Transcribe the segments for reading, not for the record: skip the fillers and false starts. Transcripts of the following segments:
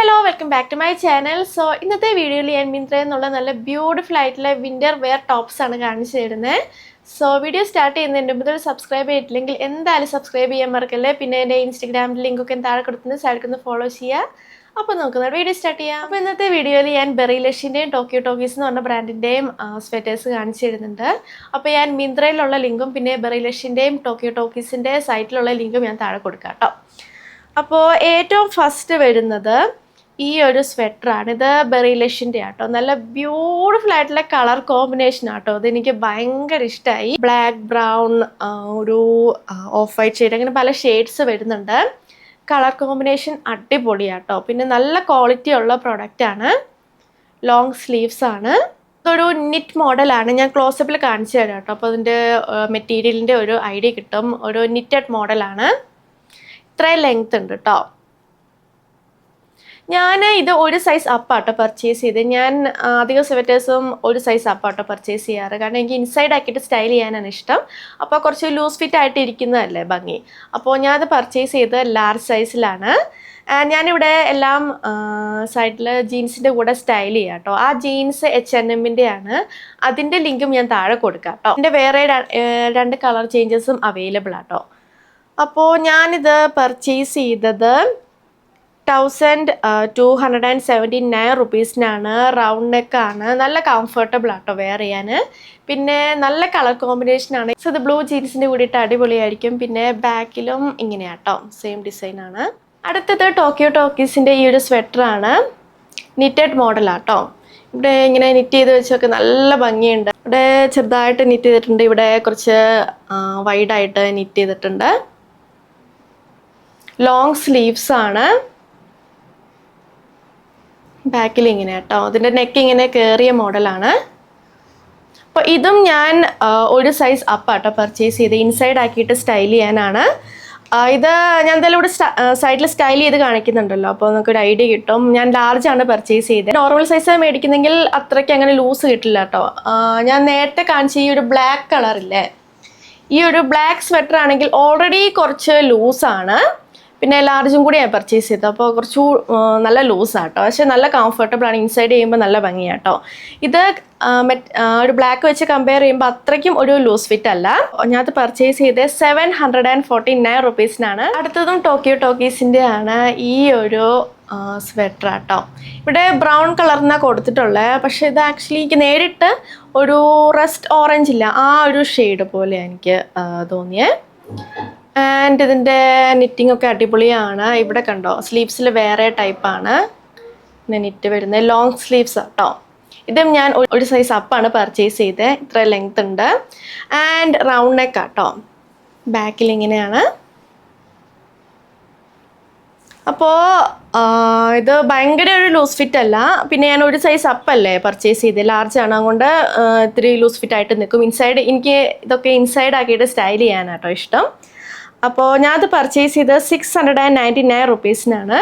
Hello, welcome back to my channel. So, ഇന്നത്തെ വീഡിയോയിൽ ഞാൻ മിന്ത്രയിൽ നിന്നുള്ള നല്ല ബ്യൂട്ടിഫുൾ ആയിട്ടുള്ള വിന്റർ വെയർ ടോപ്സ് ആണ് കാണിച്ചു തരുന്നത്. സോ വീഡിയോ സ്റ്റാർട്ട് ചെയ്യുന്നതിന് മുമ്പ് സബ്സ്ക്രൈബ് ചെയ്തിട്ടില്ലെങ്കിൽ എന്തായാലും സബ്സ്ക്രൈബ് ചെയ്യാൻ മറക്കല്ലേ. പിന്നെ എൻ്റെ ഇൻസ്റ്റാഗ്രാമിൽ ലിങ്ക് ഒക്കെ താഴെ കൊടുക്കുന്നത് സൈഡിൽ ഫോളോ ചെയ്യുക. അപ്പോൾ നമുക്ക് വീഡിയോ സ്റ്റാർട്ട് ചെയ്യാം. അപ്പോൾ ഇന്നത്തെ വീഡിയോയിൽ ഞാൻ ബെറിലഷിൻ്റെയും ടോക്കിയോ ടോക്കീസ് എന്ന് പറഞ്ഞ ബ്രാൻഡിൻ്റെയും സ്വെറ്റേഴ്സ് കാണിച്ചു തരുന്നുണ്ട്. അപ്പോൾ ഞാൻ മിന്ത്രയിലുള്ള ലിങ്കും പിന്നെ ബെറിലഷിൻ്റെയും ടോക്കിയോ ടോക്കീസിൻ്റെ സൈറ്റിലുള്ള ലിങ്കും ഞാൻ താഴെ കൊടുക്കാം കേട്ടോ. അപ്പോൾ ഏറ്റവും ഫസ്റ്റ് വരുന്നത് ഈ ഒരു സ്വെറ്ററാണ്. ഇത് ബെറിലഷിൻ്റെ ആട്ടോ. നല്ല ബ്യൂട്ടിഫുൾ ആയിട്ടുള്ള കളർ കോമ്പിനേഷൻ ആട്ടോ. ഇതെനിക്ക് ഭയങ്കര ഇഷ്ടമായി. ബ്ലാക്ക്, ബ്രൗൺ, ഒരു ഓഫ് വൈറ്റ് ഷെയ്ഡ്, അങ്ങനെ പല ഷെയ്ഡ്സ് വരുന്നുണ്ട്. കളർ കോമ്പിനേഷൻ അടിപൊളിയാട്ടോ. പിന്നെ നല്ല ക്വാളിറ്റി ഉള്ള പ്രൊഡക്റ്റാണ്. ലോങ് സ്ലീവ്സ് ആണ്. ഇതൊരു നിറ്റ് മോഡലാണ്. ഞാൻ ക്ലോസപ്പിൽ കാണിച്ചു തരാം കേട്ടോ. അപ്പോൾ അതിൻ്റെ മെറ്റീരിയലിൻ്റെ ഒരു ഐഡിയ കിട്ടും. ഒരു നിറ്റഡ് മോഡലാണ്. ഇത്രയും ലെങ്ത് ഉണ്ട് കേട്ടോ. ഞാൻ ഇത് ഒരു സൈസ് അപ്പാട്ടോ പർച്ചേസ് ചെയ്ത്. ഞാൻ അധികം സ്വെറ്റേഴ്സും ഒരു സൈസ് അപ്പാട്ടോ പർച്ചേസ് ചെയ്യാറ്. കാരണം എനിക്ക് ഇൻസൈഡ് ആക്കിയിട്ട് സ്റ്റൈൽ ചെയ്യാനാണ് ഇഷ്ടം. അപ്പോൾ കുറച്ച് ലൂസ് ഫിറ്റ് ആയിട്ട് ഇരിക്കുന്നതല്ലേ ഭംഗി. അപ്പോൾ ഞാനത് പർച്ചേസ് ചെയ്ത് ലാർജ് സൈസിലാണ്. ഞാനിവിടെ എല്ലാം സൈഡിൽ ജീൻസിൻ്റെ കൂടെ സ്റ്റൈൽ ചെയ്യാം കേട്ടോ. ആ ജീൻസ് H&Mൻ്റെ ആണ്. അതിൻ്റെ ലിങ്കും ഞാൻ താഴെ കൊടുക്കാം കേട്ടോ. എൻ്റെ വേറെ രണ്ട് കളർ ചേഞ്ചസും അവൈലബിൾ ആട്ടോ. അപ്പോൾ ഞാനിത് പർച്ചേസ് ചെയ്തത് 1279 റുപ്പീസിനാണ്. റൗണ്ട് നെക്കാണ്. നല്ല കംഫർട്ടബിൾ ആട്ടോ വെയർ ചെയ്യാൻ. പിന്നെ നല്ല കളർ കോമ്പിനേഷനാണ്. സോ ഇത് ബ്ലൂ ജീൻസിൻ്റെ കൂടിയിട്ട് അടിപൊളിയായിരിക്കും. പിന്നെ ബാക്കിലും ഇങ്ങനെയാട്ടോ, സെയിം ഡിസൈനാണ്. അടുത്തത് ടോക്കിയോ ടോക്കീസിൻ്റെ ഈ ഒരു സ്വെറ്ററാണ്. നിറ്റഡ് മോഡലാട്ടോ. ഇവിടെ ഇങ്ങനെ നിറ്റ് ചെയ്ത് വെച്ചൊക്കെ നല്ല ഭംഗിയുണ്ട്. ഇവിടെ ചെറുതായിട്ട് നിറ്റ് ചെയ്തിട്ടുണ്ട്. ഇവിടെ കുറച്ച് വൈഡായിട്ട് നിറ്റ് ചെയ്തിട്ടുണ്ട്. ലോങ് സ്ലീവ്സ് ആണ്. ബാക്കിൽ ഇങ്ങനെ കേട്ടോ. അതിൻ്റെ നെക്ക് ഇങ്ങനെ കയറിയ മോഡലാണ്. അപ്പോൾ ഇതും ഞാൻ ഒരു സൈസ് അപ്പാട്ടോ പർച്ചേസ് ചെയ്ത്. ഇൻസൈഡ് ആക്കിയിട്ട് സ്റ്റൈൽ ചെയ്യാനാണ്. ഇത് ഞാൻ എന്തായാലും ഇവിടെ സൈഡിൽ സ്റ്റൈൽ ചെയ്ത് കാണിക്കുന്നുണ്ടല്ലോ. അപ്പോൾ നമുക്കൊരു ഐഡിയ കിട്ടും. ഞാൻ ലാർജ് ആണ് പർച്ചേസ് ചെയ്തത്. നോർമൽ സൈസ് മേടിക്കുന്നെങ്കിൽ അത്രയ്ക്ക് അങ്ങനെ ലൂസ് കിട്ടില്ല കേട്ടോ. ഞാൻ നേരത്തെ കാണിച്ച ഈ ഒരു ബ്ലാക്ക് കളറില്ലേ, ഈ ഒരു ബ്ലാക്ക് സ്വെറ്റർ ആണെങ്കിൽ ഓൾറെഡി കുറച്ച് ലൂസാണ്. പിന്നെ ലാർജും കൂടി ഞാൻ പർച്ചേസ് ചെയ്തു. അപ്പോൾ കുറച്ചു നല്ല ലൂസാട്ടോ. പക്ഷെ നല്ല കംഫർട്ടബിൾ ആണ്. ഇൻസൈഡ് ചെയ്യുമ്പോൾ നല്ല ഭംഗിയാട്ടോ. ഇത് ഒരു ബ്ലാക്ക് വെച്ച് കമ്പയർ ചെയ്യുമ്പോൾ അത്രയ്ക്കും ഒരു ലൂസ് ഫിറ്റ് അല്ല. ഞാനത് പർച്ചേസ് ചെയ്ത് 749 റുപ്പീസിനാണ്. അടുത്തതും ടോക്കിയോ ടോക്കീസിൻ്റെ ആണ്. ഈ ഒരു സ്വെറ്റർ ആട്ടോ. ഇവിടെ ബ്രൗൺ കളറിനാണ് കൊടുത്തിട്ടുള്ളത്. പക്ഷേ ഇത് ആക്ച്വലി എനിക്ക് നേരിട്ട് ഒരു റസ്റ്റ് ഓറഞ്ച് ഇല്ല, ആ ഒരു ഷെയ്ഡ് പോലെ എനിക്ക് തോന്നിയേ. ആൻഡ് ഇതിൻ്റെ നിറ്റിംഗ് ഒക്കെ അടിപൊളിയാണ്. ഇവിടെ കണ്ടോ, സ്ലീവ്സിൽ വേറെ ടൈപ്പാണ് പിന്നെ നിറ്റ് വരുന്നത്. ലോങ് സ്ലീവ്സ് കേട്ടോ. ഇതും ഞാൻ ഒരു സൈസ് അപ്പാണ് പർച്ചേസ് ചെയ്തത്. ഇത്ര ലെങ്ത് ഉണ്ട്. ആൻഡ് റൗണ്ട് നെക്ക് കേട്ടോ. ബാക്കിൽ ഇങ്ങനെയാണ്. അപ്പോൾ ഇത് ഭയങ്കര ഒരു ലൂസ് ഫിറ്റ് അല്ല. പിന്നെ ഞാൻ ഒരു സൈസ് അപ്പല്ലേ പർച്ചേസ് ചെയ്തത്, ലാർജ് ആണ്. അതുകൊണ്ട് ഇത്തിരി ലൂസ് ഫിറ്റ് ആയിട്ട് നിൽക്കും. ഇൻസൈഡ് എനിക്ക് ഇതൊക്കെ ഇൻസൈഡ് ആക്കിയിട്ട് സ്റ്റൈൽ ചെയ്യാനാട്ടോ ഇഷ്ടം. അപ്പോൾ ഞാനത് പർച്ചേസ് ചെയ്ത് 699 റുപ്പീസിനാണ്.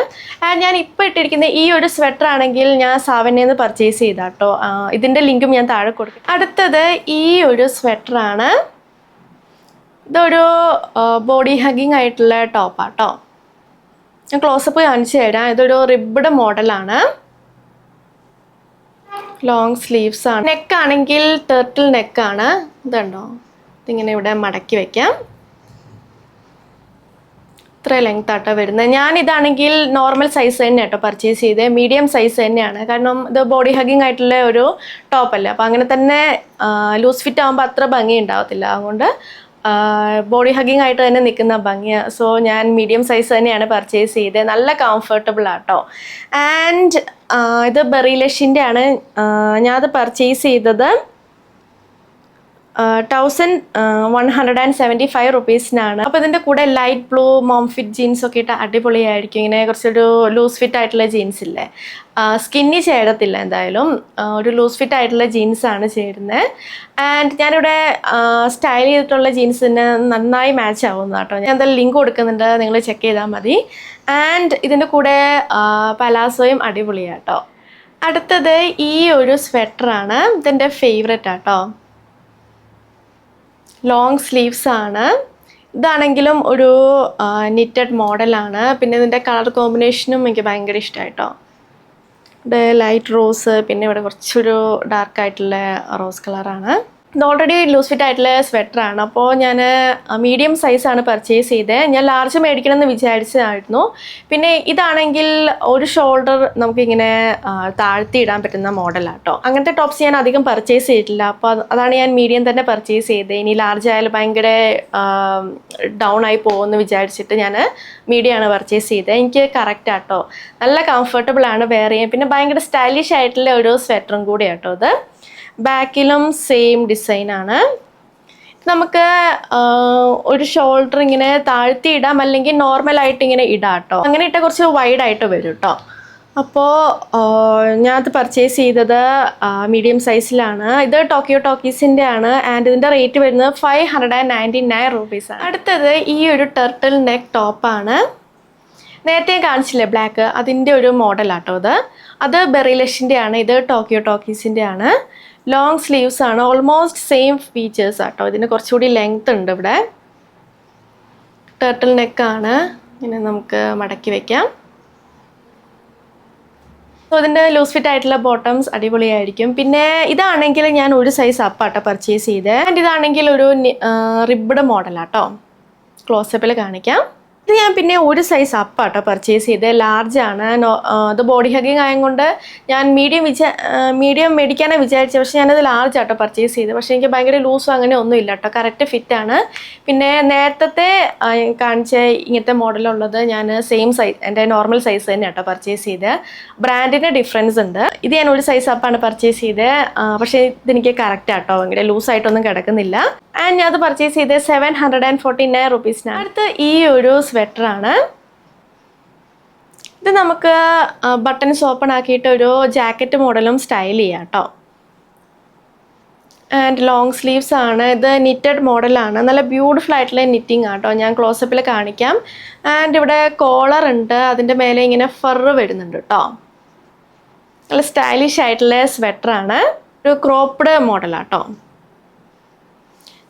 ഞാൻ ഇപ്പോൾ ഇട്ടിരിക്കുന്ന ഈ ഒരു സ്വെറ്റർ ആണെങ്കിൽ ഞാൻ സാവന്നേന്ന് പർച്ചേസ് ചെയ്താട്ടോ. ഇതിൻ്റെ ലിങ്കും ഞാൻ താഴെ കൊടുക്കും. അടുത്തത് ഈ ഒരു സ്വെറ്ററാണ്. ഇതൊരു ബോഡി ഹഗ്ഗിങ് ആയിട്ടുള്ള ടോപ്പാട്ടോ. ഞാൻ ക്ലോസപ്പ് കാണിച്ചു തരാം. ഇതൊരു റിബ്ഡ് മോഡലാണ്. ലോങ് സ്ലീവ്സ് ആണ്. നെക്കാണെങ്കിൽ ടേർട്ടിൽ നെക്കാണ്. ഇതുണ്ടോ, ഇതിങ്ങനെ ഇവിടെ മടക്കി വയ്ക്കാം. ഇത്ര ലെങ്ത് ആട്ടോ വരുന്നത്. ഞാനിതാണെങ്കിൽ നോർമൽ സൈസ് തന്നെ കേട്ടോ പർച്ചേസ് ചെയ്തത്. മീഡിയം സൈസ് തന്നെയാണ്. കാരണം ഇത് ബോഡി ഹഗ്ഗിങ് ആയിട്ടുള്ള ഒരു ടോപ്പല്ലേ. അപ്പോൾ അങ്ങനെ തന്നെ ലൂസ് ഫിറ്റ് ആകുമ്പോൾ അത്ര ഭംഗി ഉണ്ടാവത്തില്ല. അതുകൊണ്ട് ബോഡി ഹഗ്ഗിങ് ആയിട്ട് തന്നെ നിൽക്കുന്ന ഭംഗിയാണ്. സോ ഞാൻ മീഡിയം സൈസ് തന്നെയാണ് പർച്ചേസ് ചെയ്തത്. നല്ല കംഫർട്ടബിൾ ആട്ടോ. ആൻഡ് ഇത് ബെറിലഷിൻ്റെ ആണ്. ഞാനത് പർച്ചേസ് ചെയ്തത് 1175 റുപ്പീസിനാണ്. അപ്പോൾ ഇതിൻ്റെ കൂടെ light blue mom fit jeans ഒക്കെ ഇട്ട് അടിപൊളിയായിരിക്കും. ഇങ്ങനെ കുറച്ചൊരു ലൂസ് ഫിറ്റ് ആയിട്ടുള്ള ജീൻസ് ഇല്ലേ, സ്കിന്നി ചേരത്തില്ല എന്തായാലും. ഒരു ലൂസ് ഫിറ്റ് ആയിട്ടുള്ള ജീൻസാണ് ചേരുന്നത്. ആൻഡ് ഞാനിവിടെ സ്റ്റൈൽ ചെയ്തിട്ടുള്ള ജീൻസിന് നന്നായി മാച്ച് ആവുന്നു കേട്ടോ. ഞാൻ എന്തായാലും ലിങ്ക് കൊടുക്കുന്നുണ്ട്, നിങ്ങൾ ചെക്ക് ചെയ്താൽ മതി. ആൻഡ് ഇതിൻ്റെ കൂടെ പലാസോയും അടിപൊളിയാട്ടോ. അടുത്തത് ഈ ഒരു സ്വെറ്ററാണ്. ഇതെൻ്റെ ഫേവറേറ്റ് ആട്ടോ. ലോങ് സ്ലീവ്സ് ആണ്. ഇതാണെങ്കിലും ഒരു നിറ്റഡ് മോഡലാണ്. പിന്നെ ഇതിൻ്റെ കളർ കോമ്പിനേഷനും എനിക്ക് ഭയങ്കര ഇഷ്ടമായിട്ടോ. ഇവിടെ ലൈറ്റ് റോസ്, പിന്നെ ഇവിടെ കുറച്ചൊരു ഡാർക്കായിട്ടുള്ള റോസ് കളറാണ്. ഇത് ഓൾറെഡി ലൂസ് ഫിറ്റ് ആയിട്ടുള്ള സ്വെറ്ററാണ്. അപ്പോൾ ഞാൻ മീഡിയം സൈസാണ് പർച്ചേസ് ചെയ്തത്. ഞാൻ ലാർജ് മേടിക്കണം എന്ന് വിചാരിച്ചതായിരുന്നു. പിന്നെ ഇതാണെങ്കിൽ ഒരു ഷോൾഡർ നമുക്കിങ്ങനെ താഴ്ത്തി ഇടാൻ പറ്റുന്ന മോഡലാണ് കേട്ടോ. അങ്ങനത്തെ ടോപ്സ് ഞാൻ അധികം പർച്ചേസ് ചെയ്തിട്ടില്ല. അപ്പോൾ അതാണ് ഞാൻ മീഡിയം തന്നെ പർച്ചേസ് ചെയ്തത്. ഇനി ലാർജ് ആയാലും ഭയങ്കര ഡൗൺ ആയി പോകുമെന്ന് വിചാരിച്ചിട്ട് ഞാൻ മീഡിയമാണ് പർച്ചേസ് ചെയ്തത്. എനിക്ക് കറക്റ്റ് ആട്ടോ, നല്ല കംഫർട്ടബിൾ ആണ് വെയർ ചെയ്യാൻ. പിന്നെ ഭയങ്കര സ്റ്റൈലിഷ് ആയിട്ടുള്ള ഒരു സ്വെറ്ററും കൂടി ആട്ടോ ഇത്. ബാക്കിലും സെയിം ഡിസൈനാണ്. നമുക്ക് ഒരു ഷോൾഡർ ഇങ്ങനെ താഴ്ത്തി ഇടാം, അല്ലെങ്കിൽ നോർമലായിട്ട് ഇങ്ങനെ ഇടാം കേട്ടോ. അങ്ങനെ ഇട്ടാൽ കുറച്ച് വൈഡായിട്ട് വരും കേട്ടോ. അപ്പോൾ ഞാനത് പർച്ചേസ് ചെയ്തത് മീഡിയം സൈസിലാണ്. ഇത് ടോക്കിയോ ടോക്കീസിൻ്റെ ആണ്. ആൻഡ് ഇതിൻ്റെ റേറ്റ് വരുന്നത് 599 റുപ്പീസാണ്. അടുത്തത് ഈ ഒരു ടർട്ടിൽ നെക്ക് ടോപ്പാണ്. നേരത്തെ കാണിച്ചില്ലേ ബ്ലാക്ക്, അതിൻ്റെ ഒരു മോഡലാട്ടോ അത് ബെറിലഷിൻ്റെ ആണ്. ഇത് ടോക്കിയോ ടോക്കീസിൻ്റെ ആണ്. ലോങ് സ്ലീവ്സ് ആണ്. ഓൾമോസ്റ്റ് സെയിം ഫീച്ചേഴ്സ് ആട്ടോ. ഇതിന് കുറച്ചുകൂടി ലെങ്ത് ഉണ്ട്. ഇവിടെ ടർട്ടിൽ നെക്കാണ്. ഇങ്ങനെ നമുക്ക് മടക്കി വെക്കാം. സോ ഇതിൻ്റെ ലൂസ് ഫിറ്റ് ആയിട്ടുള്ള ബോട്ടംസ് അടിപൊളിയായിരിക്കും. പിന്നെ ഇതാണെങ്കിൽ ഞാൻ ഒരു സൈസ് അപ്പാട്ടോ പർച്ചേസ് ചെയ്തത്. ആൻഡ് ഇതാണെങ്കിൽ ഒരു റിബ്ഡ് മോഡലാട്ടോ. ക്ലോസപ്പിൽ കാണിക്കാം. ഇത് ഞാൻ പിന്നെ ഒരു സൈസ് അപ്പാട്ടോ പർച്ചേസ് ചെയ്തത്. ലാർജ് ആണ്. അത് ബോഡി ഹഗിങ് ആയതുകൊണ്ട് ഞാൻ മീഡിയം മേടിക്കാനാണ് വിചാരിച്ചത്. പക്ഷേ ഞാനത് ലാർജ് ആട്ടോ പർച്ചേസ് ചെയ്തത്. പക്ഷേ എനിക്ക് ഭയങ്കര ലൂസും അങ്ങനെ ഒന്നും ഇല്ല കേട്ടോ. കറക്റ്റ് ഫിറ്റാണ്. പിന്നെ നേരത്തെ കാണിച്ച ഇങ്ങനത്തെ മോഡലുള്ളത് ഞാൻ സെയിം സൈസ്, എൻ്റെ നോർമൽ സൈസ് തന്നെ കേട്ടോ പർച്ചേസ് ചെയ്തത്. ബ്രാൻഡിൻ്റെ ഡിഫറൻസ് ഉണ്ട്. ഇത് ഞാൻ ഒരു സൈസ് അപ്പാണ് പർച്ചേസ് ചെയ്തത്. പക്ഷേ ഇതെനിക്ക് കറക്റ്റ് ആട്ടോ, ഭയങ്കര ലൂസായിട്ടൊന്നും കിടക്കുന്നില്ല. ആൻഡ് ഞാൻ അത് പർച്ചേസ് ചെയ്തത് 749 റുപ്പീസിനാണ്. അടുത്ത് ഈ ഒരു സ്വെറ്ററാണ്. ഇത് നമുക്ക് ബട്ടൺസ് ഓപ്പൺ ആക്കിയിട്ട് ഒരു ജാക്കറ്റ് മോഡലും സ്റ്റൈൽ ചെയ്യാം കേട്ടോ. ആൻഡ് ലോങ് സ്ലീവ്സ് ആണ്. ഇത് നിറ്റഡ് മോഡലാണ്. നല്ല ബ്യൂട്ടിഫുൾ ആയിട്ടുള്ള നിറ്റിംഗ് ആട്ടോ. ഞാൻ ക്ലോസപ്പിൽ കാണിക്കാം. ആൻഡ് ഇവിടെ കോളർ ഉണ്ട്. അതിൻ്റെ മേലെ ഇങ്ങനെ ഫർ വരുന്നുണ്ട് കേട്ടോ. നല്ല സ്റ്റൈലിഷ് ആയിട്ടുള്ള സ്വെറ്ററാണ്. ഒരു ക്രോപ്പ്ഡ് മോഡലാട്ടോ.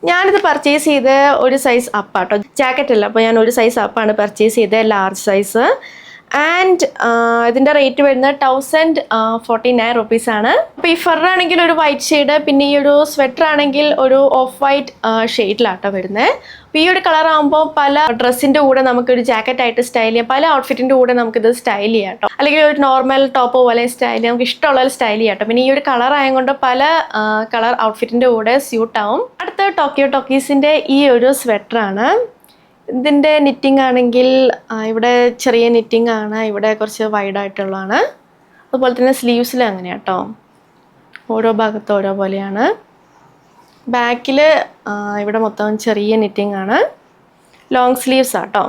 ഞാനിത് പർച്ചേസ് ചെയ്ത് ഒരു സൈസ് അപ്പാട്ടോ. ജാക്കറ്റ് അല്ല, അപ്പോൾ ഞാൻ ഒരു സൈസ് അപ്പാണ് പർച്ചേസ് ചെയ്തത്, ലാർജ് സൈസ്. ആൻഡ് ഇതിൻ്റെ റേറ്റ് വരുന്നത് 1049 റുപ്പീസാണ്. അപ്പോൾ ഈ ഫർ ആണെങ്കിൽ ഒരു വൈറ്റ് ഷെയ്ഡ്, പിന്നെ ഈ ഒരു സ്വെറ്റർ ആണെങ്കിൽ ഒരു ഓഫ് വൈറ്റ് ഷെയ്ഡിലാട്ടോ വരുന്നത്. അപ്പോൾ ഈ ഒരു കളർ ആകുമ്പോൾ പല ഡ്രസ്സിൻ്റെ കൂടെ നമുക്കൊരു ജാക്കറ്റായിട്ട് സ്റ്റൈൽ ചെയ്യാം, പല ഔട്ട്ഫിറ്റിൻ്റെ കൂടെ നമുക്കിത് സ്റ്റൈൽ ചെയ്യാം കേട്ടോ. അല്ലെങ്കിൽ ഒരു നോർമൽ ടോപ്പ് പോലെ സ്റ്റൈൽ ചെയ്യാം, നമുക്ക് ഇഷ്ടമുള്ള സ്റ്റൈൽ ചെയ്യാം കേട്ടോ. പിന്നെ ഈ ഒരു കളർ ആയതുകൊണ്ട് പല കളർ ഔട്ട്ഫിറ്റിൻ്റെ കൂടെ സ്യൂട്ട് ആവും. അടുത്ത ടോക്കിയോ ടോക്കീസിൻ്റെ ഈ ഒരു സ്വെറ്ററാണ്. ഇതിൻ്റെ നിറ്റിംഗ് ആണെങ്കിൽ ഇവിടെ ചെറിയ നിറ്റിംഗ് ആണ്, ഇവിടെ കുറച്ച് വൈഡായിട്ടുള്ളതാണ്. അതുപോലെ തന്നെ സ്ലീവ്സിൽ അങ്ങനെയാണ് കേട്ടോ. ഓരോ ഭാഗത്ത് ഓരോ പോലെയാണ്. ബാക്കിൽ ഇവിടെ മൊത്തം ചെറിയ നിറ്റിംഗ് ആണ്. ലോങ് സ്ലീവ്സ് ആട്ടോ.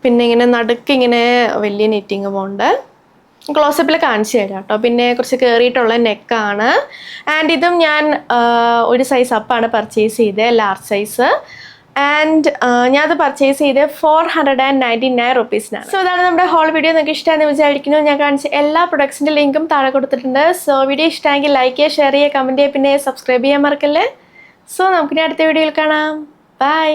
പിന്നെ ഇങ്ങനെ നടുക്ക് ഇങ്ങനെ വലിയ നിറ്റിംഗ് പോകുന്നുണ്ട്. ക്ലോസപ്പിൽ കാണിച്ചു തരാം കേട്ടോ. പിന്നെ കുറച്ച് കയറിയിട്ടുള്ള നെക്കാണ്. ആൻഡ് ഇതും ഞാൻ ഒരു സൈസ് അപ്പാണ് പർച്ചേസ് ചെയ്തത്, ലാർജ് സൈസ്. ആൻഡ് ഞാനത് പർച്ചേസ് ചെയ്ത് 499 റുപ്പീസിനാണ്. സോ ഇതാണ് നമ്മുടെ ഹോൾ വീഡിയോ. നിങ്ങൾക്ക് ഇഷ്ടമാണെന്ന് വിചാരിക്കുന്നു. ഞാൻ കാണിച്ച എല്ലാ പ്രൊഡക്ട്സിൻ്റെ ലിങ്കും താഴെ കൊടുത്തിട്ടുണ്ട്. സോ വീഡിയോ ഇഷ്ടമെങ്കിൽ ലൈക്ക് ചെയ്യുക, ഷെയർ ചെയ്യുക, കമൻറ്റ് ചെയ്യുക, പിന്നെ സബ്സ്ക്രൈബ് ചെയ്യാൻ മറക്കല്ലേ. സോ നമുക്കിനി അടുത്ത വീഡിയോയിൽ കാണാം. ബൈ.